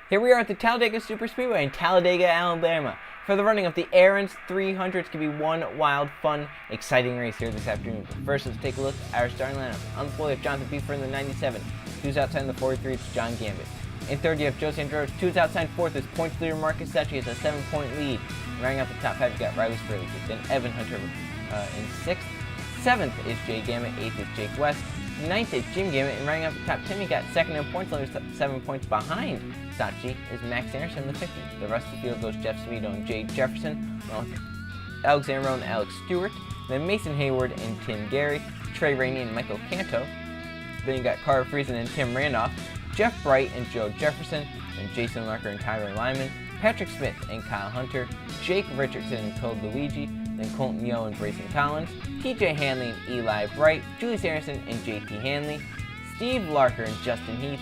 Here we are at the Talladega Superspeedway in Talladega, Alabama, for the running of the NR2003. It's going to be one wild, fun, exciting race here this afternoon. But first, let's take a look at our starting lineup. On the floor, we have Jonathan Buford in the 97. Who's outside in the 43? It's John Gambit. In third, you have Joe Sandroch. Who's outside fourth is points leader Marcus Satchi has a 7-point lead. Rounding out the top five, you got Riley Sprague. Then Evan Hunter in sixth. Seventh is Jay Gamet. Eighth is Jake West. Ninth is Jim Gamet, and running up the top 10, you got second in points leaders, 7 points behind Sachi is Max Anderson in the 50. The rest of the field goes Jeff Sweeto and Jay Jefferson, Alexander Rowe and Alex Stewart, then Mason Hayward and Tim Gary, Trey Rainey and Michael Canto. Then you got Carter Friesen and Tim Randolph, Jeff Bright and Joe Jefferson, and Jason Larker and Tyler Lyman, Patrick Smith and Kyle Hunter, Jake Richardson and Code Luigi, then Colton Yo and Brayson Collins, TJ Hanley and Eli Bright, Julius Anderson and JP Hanley, Steve Larker and Justin Heath,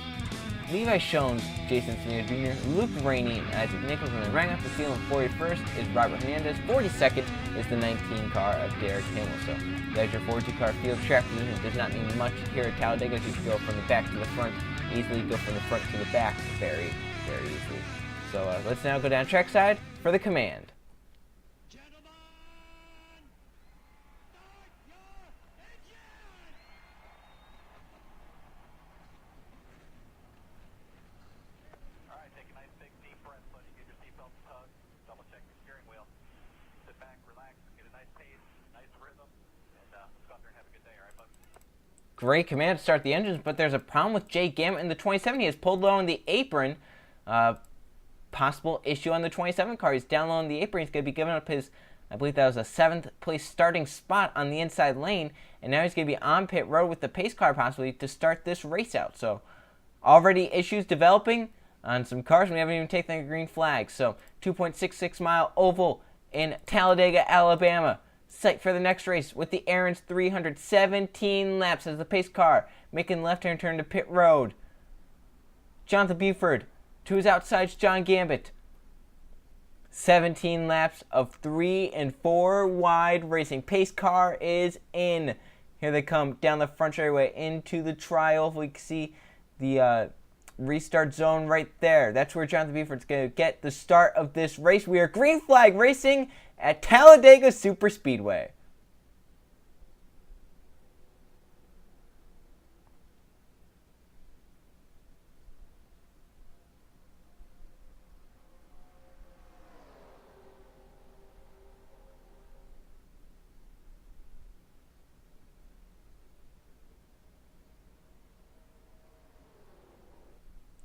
Levi Schoen, Jason Smith Jr., Luke Rainey and Isaac Nichols, and then running up the field in 41st is Robert Hernandez. 42nd is the 19 car of Derek Himmel. So there's your 42 car field. Track position does not mean much here at Talladega. You can go from the back to the front easily, go from the front to the back very, very easily. So let's now go down trackside for the command. Great command to start the engines, but there's a problem with Jay Gamet in the 27. He has pulled low on the apron. Possible issue on the 27 car. He's down low on the apron. He's going to be giving up his, I believe that was a 7th place starting spot on the inside lane. And now he's going to be on pit road with the pace car possibly to start this race out. So already issues developing on some cars. We haven't even taken the green flag. So 2.66 mile oval in Talladega, Alabama. Site for the next race with the Aaron's 317 laps as the pace car making left-hand turn to pit road. Jonathan Buford to his outside, John Gambit. 17 laps of 3 and 4 wide racing. Pace car is in. Here they come down the front straightaway into the tri-oval. We can see the restart zone right there. That's where Jonathan Buford's going to get the start of this race. We are green flag racing at Talladega Superspeedway.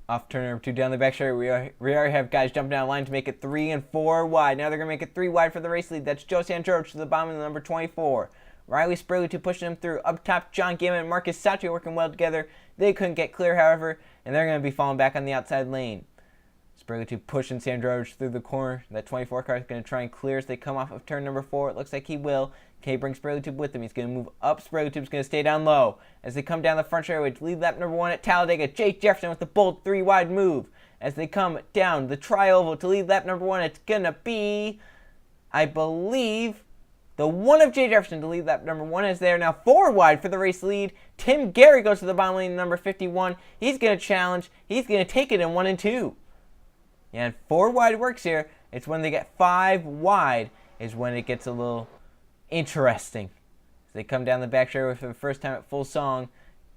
Off turn number 2 down the back straight. We already have guys jumping down the line to make it 3 and 4 wide. Now they're going to make it 3 wide for the race lead. That's Joe Sandroch to the bottom of the number 24. Riley Sprague to pushing him through. Up top, John Gamet and Marcus Satchi working well together. They couldn't get clear, however, and they're going to be falling back on the outside lane. Sprague to pushing Sandroch through the corner. That 24 car is going to try and clear as they come off of turn number 4. It looks like he will. Can he bring Sprague with him? He's going to move up. Sprague is going to stay down low as they come down the front straightaway to lead lap number 1 at Talladega. Jake Jefferson with the bold 3 wide move. As they come down the tri-oval to lead lap number 1, it's going to be, I believe, the one of Jay Jefferson to lead lap number 1 as they are now 4 wide for the race lead. Tim Gary goes to the bottom lane, number 51. He's going to challenge. He's going to take it in 1 and 2. Yeah, and 4 wide works here. It's when they get 5 wide is when it gets a little interesting. As they come down the back straightaway for the first time at full song.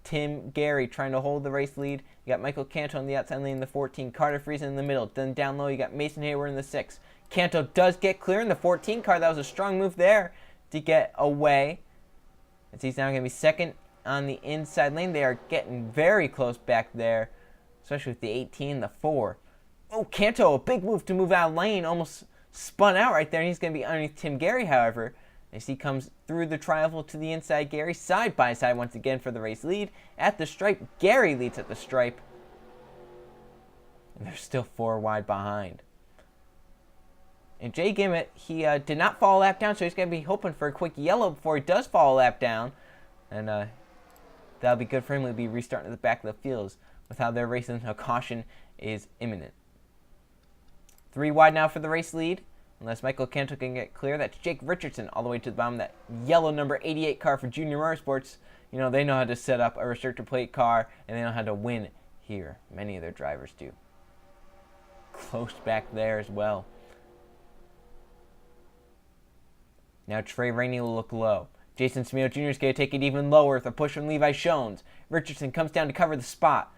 Tim Gary trying to hold the race lead. You got Michael Canto on the outside lane in the 14. Carter Friesen in the middle. Then down low you got Mason Hayward in the 6. Canto does get clear in the 14 car. That was a strong move there to get away. As he's now going to be second on the inside lane. They are getting very close back there, especially with the 18 and the 4. Oh, Canto, a big move to move out of lane. Almost spun out right there, and he's going to be underneath Tim Gary, however. As he comes through the tri-oval to the inside, Gary side by side once again for the race lead. At the stripe, Gary leads at the stripe. And they're still 4 wide behind. And Jay Gamet, he did not fall a lap down, so he's going to be hoping for a quick yellow before he does fall a lap down. And that'll be good for him. He'll be restarting at the back of the fields with how they're racing. A caution is imminent. 3 wide now for the race lead. Unless Michael Canto can get clear. That's Jake Richardson all the way to the bottom. That yellow number 88 car for Junior Motorsports. You know, they know how to set up a restrictor plate car, and they know how to win here. Many of their drivers do. close back there as well. Now Trey Rainey will look low. Jason Smeo Jr. is going to take it even lower with a push from Levi Shones. Richardson comes down to cover the spot.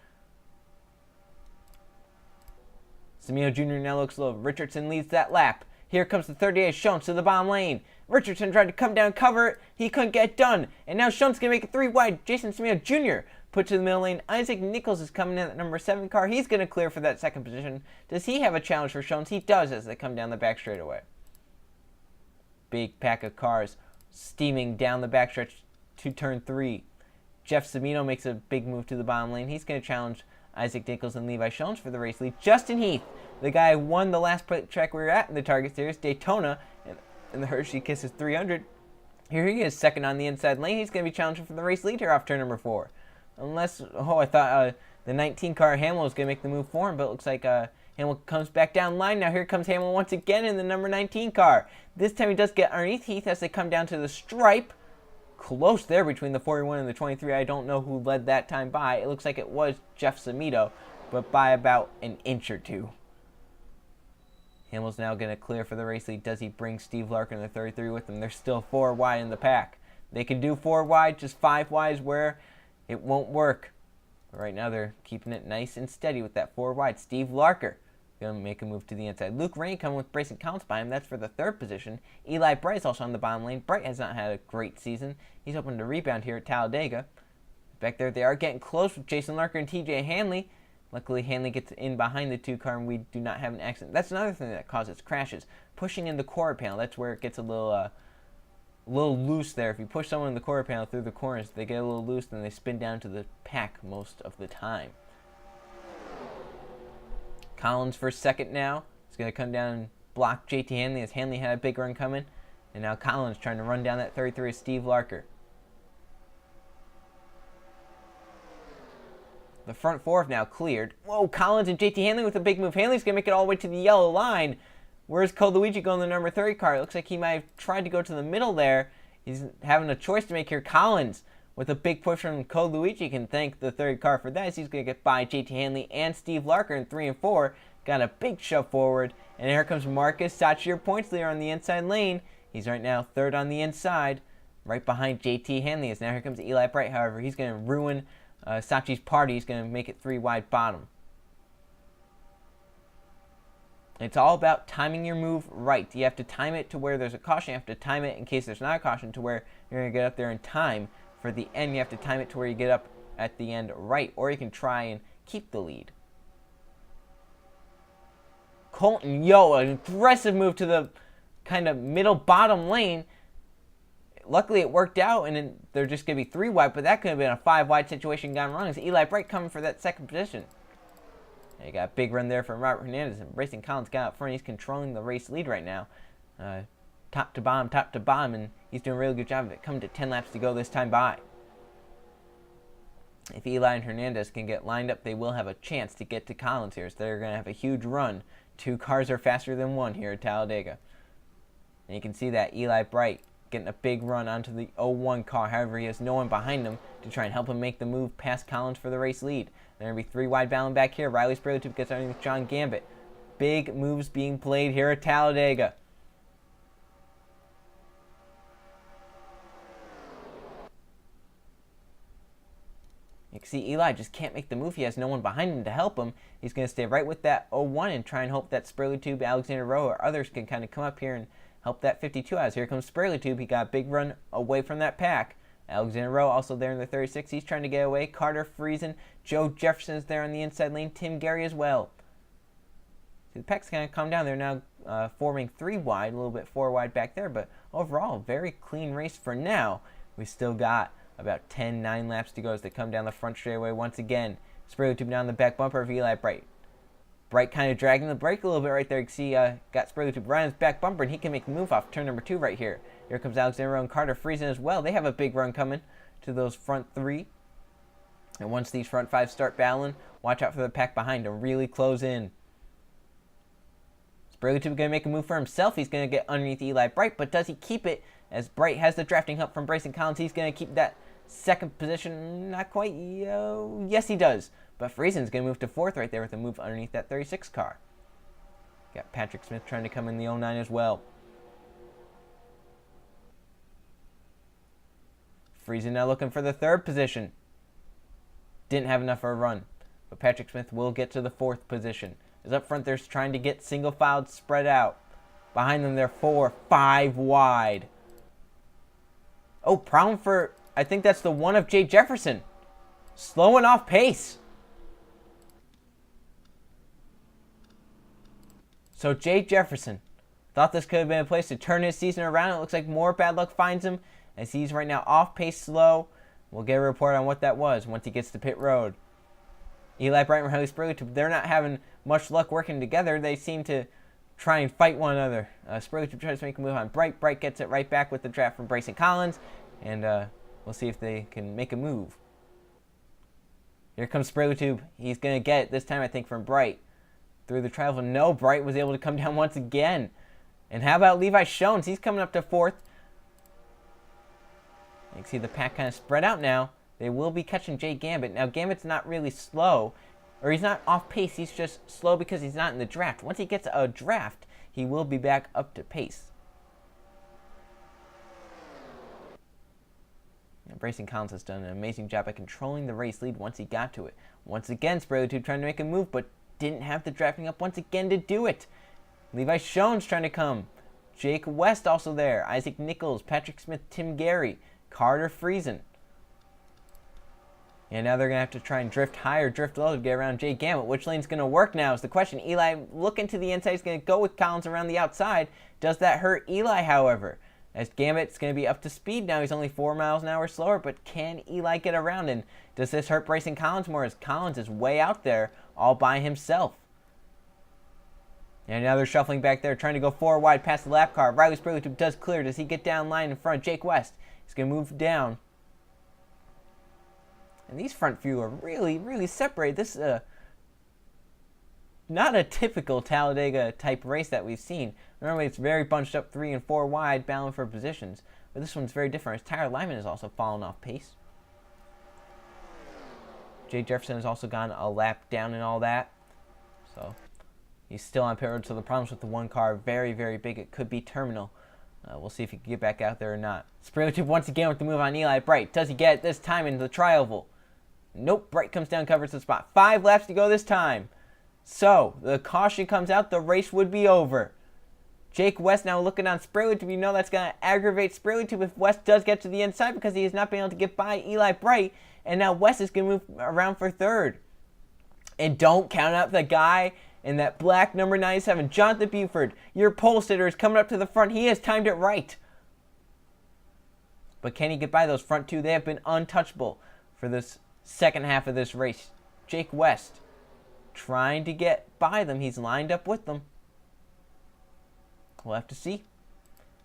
Smeo Jr. now looks low. Richardson leads that lap. Here comes the 38 Shones to the bottom lane. Richardson tried to come down and cover it. He couldn't get it done. And now Shones going to make it 3 wide. Jason Smeo Jr. put to the middle lane. Isaac Nichols is coming in at number 7 car. He's going to clear for that second position. Does he have a challenge for Shones? He does as they come down the back straightaway. Big pack of cars steaming down the backstretch to turn 3. Jeff Sabino makes a big move to the bottom lane. He's going to challenge Isaac Nichols and Levi Shones for the race lead. Justin Heath, the guy who won the last track we were at in the Target Series, Daytona, in the Hershey Kisses 300. Here he is, second on the inside lane. He's going to be challenging for the race lead here off turn number 4. Unless, I thought the 19 car Hamill was going to make the move for him, but it looks like Hamill comes back down line. Now here comes Hamill once again in the number 19 car. This time he does get underneath Heath as they come down to the stripe. Close there between the 41 and the 23. I don't know who led that time by. It looks like it was Jeff Samito, but by about an inch or 2. Hamill's now going to clear for the race lead. Does he bring Steve Larkin in the 33 with him? They're still 4 wide in the pack. They can do 4 wide, just 5 wide is where it won't work. But right now they're keeping it nice and steady with that 4 wide. Steve Larker going to make a move to the inside. Luke Rainey coming with Brayson Collins by him. That's for the 3rd position. Eli Bright is also on the bottom lane. Bright has not had a great season. He's hoping to rebound here at Talladega. Back there they are getting close with Jason Larker and TJ Hanley. Luckily Hanley gets in behind the 2 car and we do not have an accident. That's another thing that causes crashes. Pushing in the quarter panel. That's where it gets a little loose there. If you push someone in the quarter panel through the corners, they get a little loose and they spin down to the pack most of the time. Collins for second now. He's going to come down and block JT Hanley as Hanley had a big run coming. And now Collins trying to run down that 33 is Steve Larker. The front 4 have now cleared. Whoa, Collins and JT Hanley with a big move. Hanley's going to make it all the way to the yellow line. Where's Coluigi going the number 30 car? It looks like he might have tried to go to the middle there. He's having a choice to make here. Collins with a big push from Coluigi can thank the 3rd car for that as he's going to get by JT Hanley and Steve Larker in 3 and 4. Got a big shove forward. And here comes Marcus Sachier, points leader on the inside lane. He's right now 3rd on the inside, right behind JT Hanley. As now here comes Eli Bright. However, he's going to ruin Sachi's party. He's going to make it 3 wide bottom. It's all about timing your move right. You have to time it to where there's a caution. You have to time it in case there's not a caution to where you're going to get up there in time. For the end, you have to time it to where you get up at the end right, or you can try and keep the lead. Colton, an aggressive move to the kind of middle bottom lane. Luckily, it worked out, and they're just going to be 3 wide, but that could have been a 5 wide situation gone wrong. As Eli Bright coming for that 2nd position. You got a big run there from Robert Hernandez, and Brayson Collins got up front. He's controlling the race lead right now. Top to bottom, and he's doing a really good job of it. Coming to 10 laps to go this time by. If Eli and Hernandez can get lined up, they will have a chance to get to Collins here. So they're going to have a huge run. 2 cars are faster than 1 here at Talladega. And you can see that Eli Bright getting a big run onto the 01 car. However, he has no one behind him to try and help him make the move past Collins for the race lead. They're going to be 3 wide battling back here. Riley Sprayletube gets underneath John Gambit. Big moves being played here at Talladega. You can see Eli just can't make the move. He has no one behind him to help him. He's going to stay right with that 01 and try and hope that Sprayletube, Alexander Rowe, or others can kind of come up here and help that 52 out. Here comes Sprayletube. He got a big run away from that pack. Alexander Rowe also there in the 36. He's trying to get away. Carter Friesen. Joe Jefferson's there on the inside lane. Tim Gary as well. See, the pack's kind of calmed down. They're now forming 3 wide, a little bit 4 wide back there. But overall, very clean race for now. We still got about 9 laps to go as they come down the front straightaway once again. Sprayletube down the back bumper of Eli Bright. Bright kind of dragging the brake a little bit right there. You can see got Sprayletube right on his back bumper, and he can make the move off turn number 2 right here. Here comes Alexander Rowe and Carter Friesen as well. They have a big run coming to those front 3. And once these front 5 start battling, watch out for the pack behind to really close in. Sprayletube going to make a move for himself. He's going to get underneath Eli Bright, but does he keep it? As Bright has the drafting help from Brayson Collins, he's going to keep that 2nd position. Not quite. Yes, he does. But Friesen's going to move to 4th right there with a move underneath that 36 car. Got Patrick Smith trying to come in the 09 as well. Friesen now looking for the third position. Didn't have enough for a run, but Patrick Smith will get to the fourth position. As up front, they're trying to get single filed spread out. Behind them, they're 4, 5 wide. Oh, problem for, I think that's the one of Jay Jefferson. Slowing off pace. So Jay Jefferson thought this could have been a place to turn his season around. It looks like more bad luck finds him as he's right now off pace slow. We'll get a report on what that was once he gets to pit road. Eli Bright and Riley Spurley, they're not having much luck working together. They seem to try and fight one another. Spurley tries to make a move on Bright. Bright gets it right back with the draft from Bryson Collins. And we'll see if they can make a move. Here comes Spurley. He's going to get it this time, I think, from Bright. Through the travel. No, Bright was able to come down once again. And how about Levi Shones? He's coming up to fourth. You can see the pack kind of spread out now. They will be catching Jay Gambit. Now, Gambit's not really slow. Or he's not off pace. He's just slow because he's not in the draft. Once he gets a draft, he will be back up to pace. Now, Bryson Collins has done an amazing job at controlling the race lead once he got to it. Once again, Spurley trying to make a move, but didn't have the drafting up once again to do it. Levi Shones trying to come. Jake West also there. Isaac Nichols, Patrick Smith, Tim Gary, Carter Friesen. And now they're going to have to try and drift high or drift low to get around Jay Gambit. Which lane's going to work now is the question. Eli looking to the inside. He's going to go with Collins around the outside. Does that hurt Eli, however? As Gambit's going to be up to speed now. He's only 4 miles an hour slower. But can Eli get around? And does this hurt Bryson Collins more as Collins is way out there all by himself? And now they're shuffling back there, trying to go 4 wide past the lap car. Riley Spurley does clear. Does he get down line in front? Jake West. He's going to move down. And these front few are really, really separated. This is not a typical Talladega type race that we've seen. Normally it's very bunched up 3 and 4 wide, battling for positions. But this one's very different. His tire alignment has also fallen off pace. Jay Jefferson has also gone a lap down and all that. So he's still on pit road. So the problems with the one car are very, very big. It could be terminal. We'll see if he can get back out there or not. Spurley once again with the move on Eli Bright. Does he get it this time into the tri-oval? Nope. Bright comes down, covers the spot. 5 laps to go this time. So the caution comes out. The race would be over. Jake West now looking on Spurley. We know that's going to aggravate Spurley if West does get to the inside because he has not been able to get by Eli Bright. And now West is going to move around for third. And don't count out the guy in that black number 97, Jonathan Buford. Your pole sitter is coming up to the front. He has timed it right. But can he get by those front two? They have been untouchable for this second half of this race. Jake West trying to get by them. He's lined up with them. We'll have to see.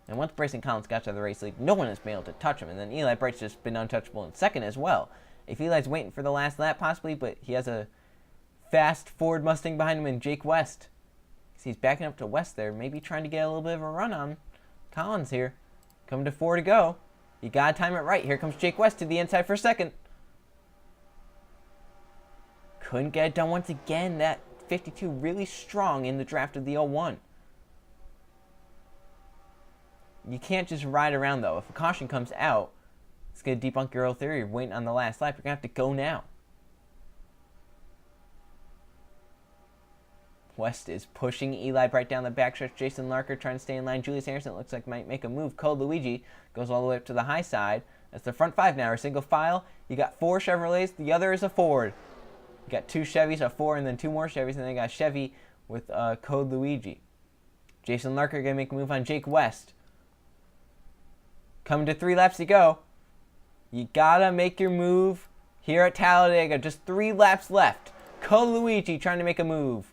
And once Bryson Collins got to the race lead, no one has been able to touch him. And then Eli Bright's just been untouchable in second as well. If Eli's waiting for the last lap possibly, but he has a fast Ford Mustang behind him in Jake West. He's backing up to West there, maybe trying to get a little bit of a run on Collins here. Coming to 4 to go. You got to time it right. Here comes Jake West to the inside for second. Couldn't get it done once again. That 52 really strong in the draft of the 01. You can't just ride around, though. If a caution comes out, it's going to debunk your old theory. You're waiting on the last lap. You're going to have to go now. West is pushing Eli Bright down the backstretch. Jason Larker trying to stay in line. Julius Anderson looks like might make a move. Code Luigi goes all the way up to the high side. That's the front 5 now. A single file. You got 4 Chevrolets. The other is a Ford. You got 2 Chevys, a 4, and then 2 more Chevys. And then you got Chevy with Code Luigi. Jason Larker going to make a move on Jake West. Coming to 3 laps to go. You got to make your move here at Talladega. Just 3 laps left. Code Luigi trying to make a move.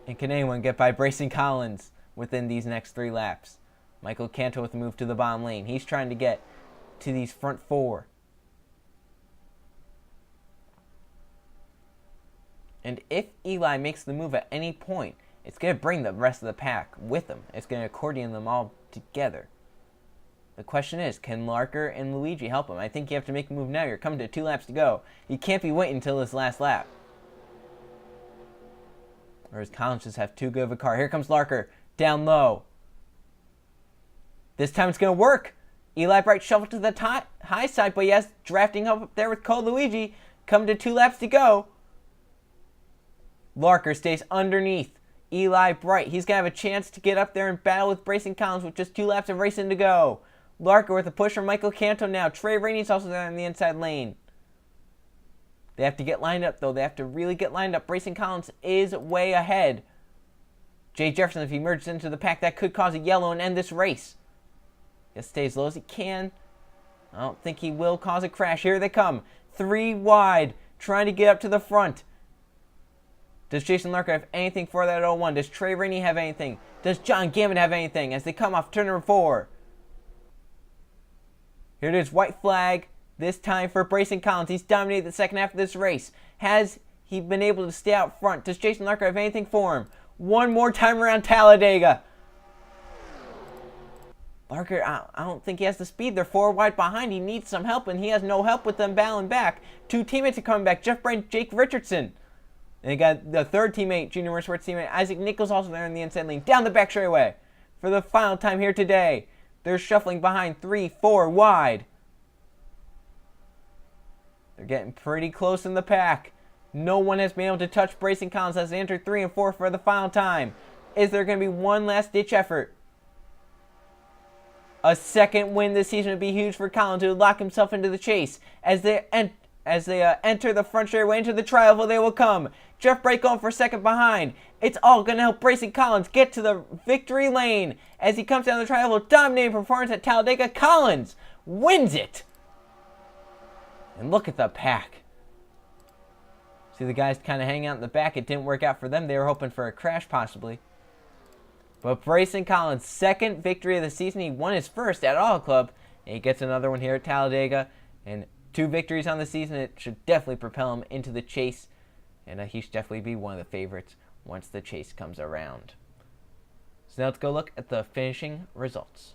And can anyone get by Bryson Collins within these next 3 laps? Michael Canto with a move to the bottom lane. He's trying to get to these front 4. And if Eli makes the move at any point, it's going to bring the rest of the pack with him. It's going to accordion them all together. The question is, can Larker and Luigi help him? I think you have to make a move now. You're coming to 2 laps to go. You can't be waiting until this last lap. Or does Collins just have too good of a car? Here comes Larker, down low. This time it's going to work. Eli Bright shuffled to the high side, but yes, drafting up there with Cole Luigi. Coming to 2 laps to go. Larker stays underneath Eli Bright. He's going to have a chance to get up there and battle with Brayson Collins with just 2 laps of racing to go. Larker with a push from Michael Canto now. Trey Rainey's also there in the inside lane. They have to get lined up, though. They have to really get lined up. Brayson Collins is way ahead. Jay Jefferson, if he merges into the pack, that could cause a yellow and end this race. He'll stay as low as he can. I don't think he will cause a crash. Here they come. 3 wide, trying to get up to the front. Does Jason Larker have anything for that 01? Does Trey Rainey have anything? Does John Gammon have anything as they come off turn number 4? Here it is, white flag. This time for Brayson Collins. He's dominated the second half of this race. Has he been able to stay out front? Does Jason Larker have anything for him? One more time around Talladega. Larker, I don't think he has the speed. They're 4 wide behind. He needs some help, and he has no help with them battling back. 2 teammates are coming back. Jeff Bryan, Jake Richardson. And they got the 3rd teammate, Junior Motorsports teammate, Isaac Nichols, also there in the inside lane. Down the back straightaway for the final time here today. They're shuffling behind 3, 4 wide. They're getting pretty close in the pack. No one has been able to touch Brayson Collins as they enter 3 and 4 for the final time. Is there going to be one last ditch effort? A second win this season would be huge for Collins, who would lock himself into the chase. As they enter the front straightaway into the trial, they will come. Jeff Bright going for second behind. It's all going to help Brayson Collins get to the victory lane. As he comes down the trial, dominating performance at Talladega, Collins wins it. And look at the pack. See the guys kind of hanging out in the back. It didn't work out for them. They were hoping for a crash possibly. But Brayson Collins' second victory of the season. He won his first at Auto Club. And he gets another one here at Talladega. And 2 victories on the season. It should definitely propel him into the chase. And he should definitely be one of the favorites once the chase comes around. So now let's go look at the finishing results.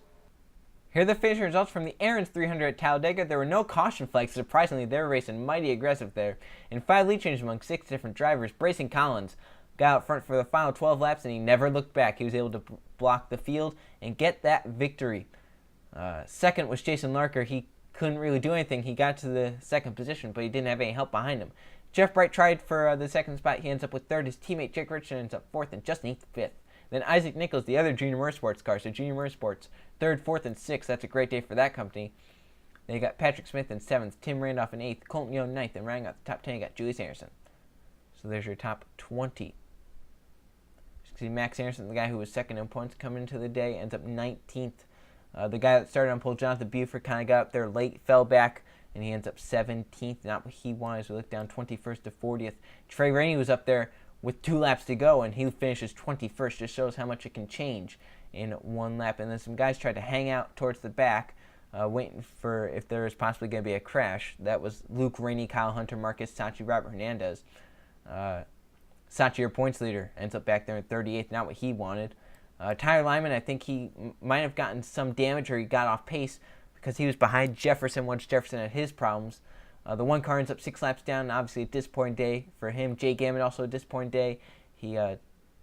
Here are the finishing results from the NR2003 at Talladega. There were no caution flags. Surprisingly, they were racing mighty aggressive there. And 5 lead changes among 6 different drivers. Brayson Collins got out front for the final 12 laps, and he never looked back. He was able to block the field and get that victory. Second was Jason Larker. He couldn't really do anything. He got to the second position, but he didn't have any help behind him. Jeff Bright tried for the second spot. He ends up with 3rd. His teammate Jake Richardson ends up 4th, and Justin Heath 5th. Then Isaac Nichols, the other Junior Motorsports car. So Junior Motorsports, 3rd, 4th, and 6th. That's a great day for that company. Then you got Patrick Smith in 7th, Tim Randolph in 8th, Colton Young 9th, and rounding out the top 10, you got Julius Anderson. So there's your top 20. See Max Anderson, the guy who was second in points coming into the day, ends up 19th. The guy that started on pole, Jonathan Buford, kind of got up there late, fell back, and he ends up 17th. Not what he wanted as we look down 21st to 40th. Trey Rainey was up there with 2 laps to go, and he finishes 21st. Just shows how much it can change in 1 lap. And then some guys tried to hang out towards the back, waiting for if there was possibly going to be a crash. That was Luke Rainey, Kyle Hunter, Marcus Sachi, Robert Hernandez. Sachi, your points leader, ends up back there in 38th. Not what he wanted. Tyler Lyman, I think he might have gotten some damage, or he got off pace because he was behind Jefferson once Jefferson had his problems. The 1 car ends up 6 laps down. Obviously a disappointing day for him. Jay Gammon, also a disappointing day. He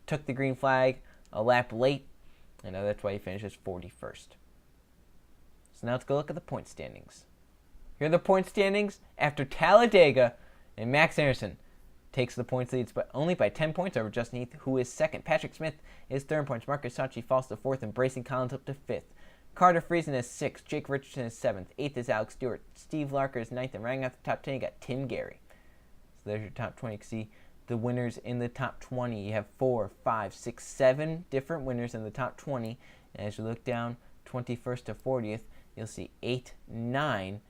took the green flag a lap late, and that's why he finishes 41st. So now let's go look at the point standings. Here are the point standings after Talladega, and Max Anderson takes the points leads, but only by 10 points over Justin Heath, who is 2nd. Patrick Smith is 3rd in points. Marcus Sachi falls to 4th, and Brayson Collins up to 5th. Carter Friesen is 6th. Jake Richardson is 7th. 8th is Alex Stewart. Steve Larker is 9th. And rounding out the top 10, you got Tim Gary. So there's your top 20. You can see the winners in the top 20. You have 4, 5, 6, 7 different winners in the top 20. And as you look down 21st to 40th, you'll see 8, 9,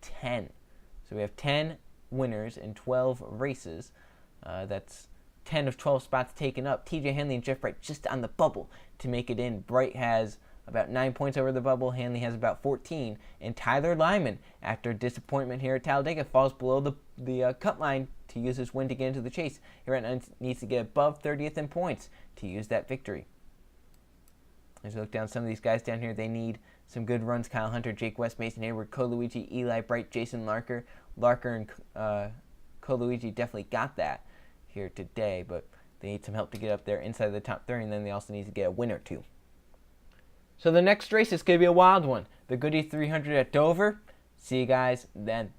10. So we have 10 winners in 12 races. That's 10 of 12 spots taken up. TJ Hanley and Jeff Bright just on the bubble to make it in. Bright has about 9 points over the bubble. Hanley has about 14. And Tyler Lyman, after disappointment here at Talladega, falls below the cut line to use his win to get into the chase. He right now needs to get above 30th in points to use that victory. As you look down some of these guys down here, they need some good runs. Kyle Hunter, Jake West, Mason Hayward, Cole Luigi, Eli Bright, Jason Larker. Larker and Cole Luigi definitely got that here today, but They need some help to get up there inside the top 30, and then they also need to get a win or two. So the next race is going to be a wild one. The Goody 300 at Dover. See you guys then.